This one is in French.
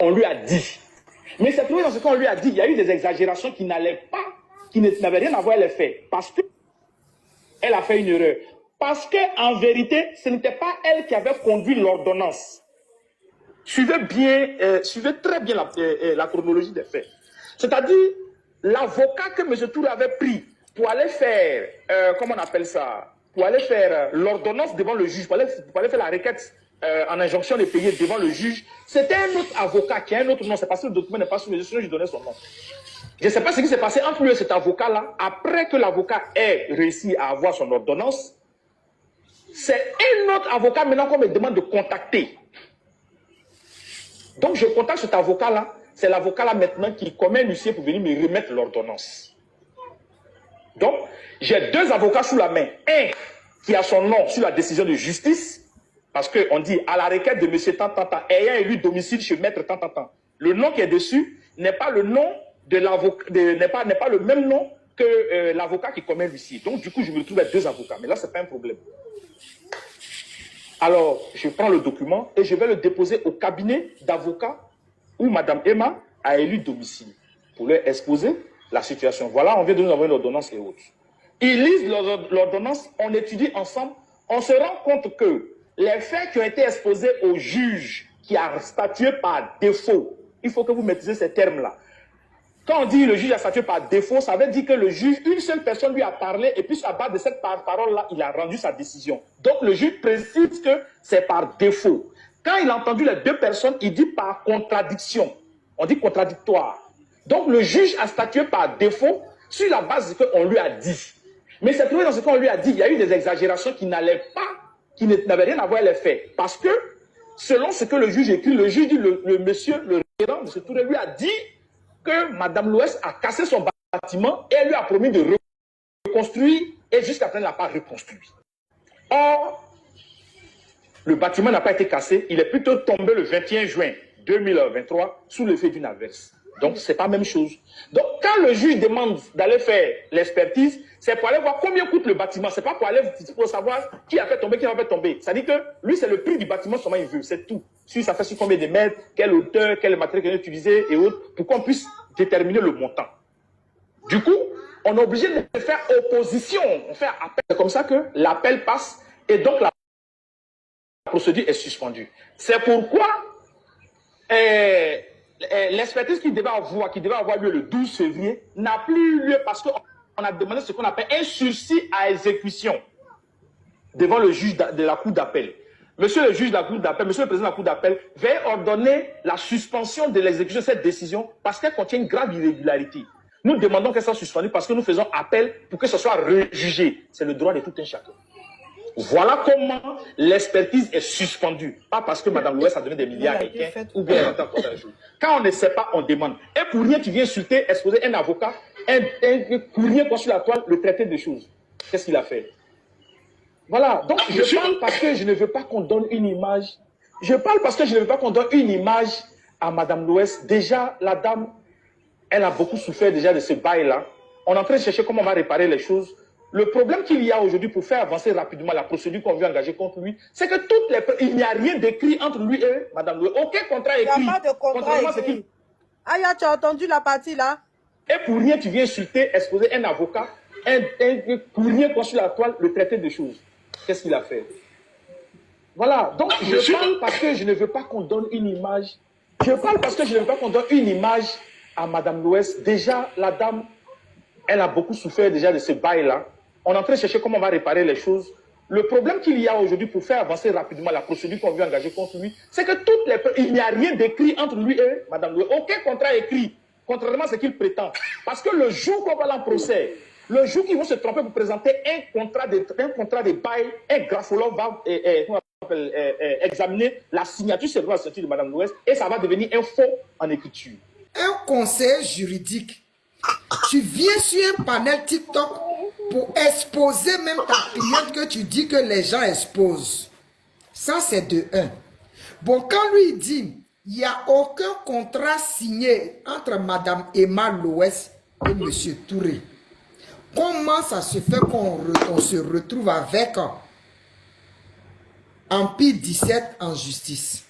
On lui a dit. Mais c'est trouvé dans ce qu'on lui a dit, il y a eu des exagérations qui n'allaient pas, qui n'avaient rien à voir avec les faits. Parce qu'elle a fait une erreur. Parce qu'en vérité, ce n'était pas elle qui avait conduit l'ordonnance. Suivez très bien la chronologie des faits. C'est-à-dire, l'avocat que M. Touré avait pris pour aller faire, comment on appelle ça, pour aller faire l'ordonnance devant le juge, pour aller faire la requête en injonction de payer devant le juge, c'était un autre avocat qui a un autre nom. C'est parce que le document n'est pas sous mes yeux, sinon je donnais son nom. Je ne sais pas ce qui s'est passé entre lui et cet avocat-là. Après que l'avocat ait réussi à avoir son ordonnance, c'est un autre avocat maintenant qu'on me demande de contacter. Donc je contacte cet avocat-là. C'est l'avocat-là maintenant qui commet un huissier pour venir me remettre l'ordonnance. Donc, j'ai deux avocats sous la main. Un qui a son nom sur la décision de justice, parce qu'on dit à la requête de M. Tantanta, ayant élu domicile chez Maître Tantanta. Le nom qui est dessus n'est pas le nom de l'avocat, n'est pas le même nom que l'avocat qui commet l'huissier. Donc, du coup, je me retrouve avec deux avocats. Mais là, ce n'est pas un problème. Alors, je prends le document et je vais le déposer au cabinet d'avocats où Mme Emma a élu domicile pour leur exposer la situation. Voilà, on vient de nous envoyer l'ordonnance et autres. Ils lisent l'ordonnance, on étudie ensemble, on se rend compte que les faits qui ont été exposés au juge qui a statué par défaut, il faut que vous maîtrisez ces termes-là. Quand on dit le juge a statué par défaut, ça veut dire que le juge, une seule personne lui a parlé et puis à base de cette parole-là, il a rendu sa décision. Donc le juge précise que c'est par défaut. Quand il a entendu les deux personnes, il dit par contradiction. On dit contradictoire. Donc le juge a statué par défaut sur la base de ce qu'on lui a dit. Mais c'est trouvé dans ce qu'on lui a dit, il y a eu des exagérations qui n'allaient pas, qui n'avaient rien à voir avec les faits. Parce que, selon ce que le juge écrit, le juge dit, le monsieur, le référent, M. Touré lui a dit que Mme Louès a cassé son bâtiment et elle lui a promis de reconstruire et jusqu'à présent, elle n'a pas reconstruit. Or, le bâtiment n'a pas été cassé, il est plutôt tombé le 21 juin 2023 sous l'effet d'une averse. Donc, ce n'est pas la même chose. Donc, quand le juge demande d'aller faire l'expertise, c'est pour aller voir combien coûte le bâtiment. Ce n'est pas pour savoir qui a fait tomber, qui n'a pas fait tomber. C'est-à-dire que lui, c'est le prix du bâtiment seulement il veut, c'est tout. Si ça fait sur combien de mètres, quelle hauteur, quel matériel qu'il a utilisé et autres, pour qu'on puisse déterminer le montant. Du coup, on est obligé de faire opposition. On fait appel. C'est comme ça que l'appel passe et donc la procédure est suspendue. C'est pourquoi l'expertise qui devait avoir lieu le 12 février n'a plus eu lieu parce qu'on a demandé ce qu'on appelle un sursis à exécution devant le juge de la cour d'appel. Monsieur le juge de la cour d'appel, monsieur le président de la cour d'appel, veuillez ordonner la suspension de l'exécution de cette décision parce qu'elle contient une grave irrégularité. Nous demandons qu'elle soit suspendue parce que nous faisons appel pour que ce soit rejugé. C'est le droit de tout un chacun. Voilà comment l'expertise est suspendue. Pas parce que Mme Louès a donné des milliards à quelqu'un ou bien elle entend un jour. Quand on ne sait pas, on demande. Et pour rien, tu viens insulter, exposer un avocat, pour rien qu'on sur la toile, le traité de choses. Qu'est-ce qu'il a fait? Voilà. Donc, je parle parce que je ne veux pas qu'on donne une image. Je parle parce que je ne veux pas qu'on donne une image à Mme Louès. Déjà, la dame, elle a beaucoup souffert déjà de ce bail-là. On est en train de chercher comment on va réparer les choses. Le problème qu'il y a aujourd'hui pour faire avancer rapidement la procédure qu'on veut engager contre lui, c'est que il n'y a rien d'écrit entre lui et Mme Louès. Aucun contrat écrit. Il n'y a pas de contrat écrit. Aya, tu as entendu la partie là? Et pour rien, tu viens insulter, exposer un avocat, pour rien qu'on sur la toile, le traité de choses. Qu'est-ce qu'il a fait? Voilà. Donc, je parle parce que je ne veux pas qu'on donne une image. Je parle parce que je ne veux pas qu'on donne une image à Mme Louès. Déjà, la dame, elle a beaucoup souffert déjà de ce bail-là. On est en train de chercher comment on va réparer les choses. Le problème qu'il y a aujourd'hui pour faire avancer rapidement la procédure qu'on veut engager contre lui, c'est que il n'y a rien d'écrit entre lui et Mme Louès. Aucun contrat écrit, contrairement à ce qu'il prétend. Parce que le jour qu'on va aller en procès, le jour qu'ils vont se tromper pour présenter un contrat de bail, un graphologue va examiner la signature sur la signature de Mme Louès et ça va devenir un faux en écriture. Un conseil juridique. Tu viens sur un panel TikTok pour exposer même ta cliente que tu dis que les gens exposent. Ça, c'est de 1. Bon, quand lui dit, il n'y a aucun contrat signé entre Mme Emma Louès et M. Touré. Comment ça se fait qu'on se retrouve avec Empire 17 en justice?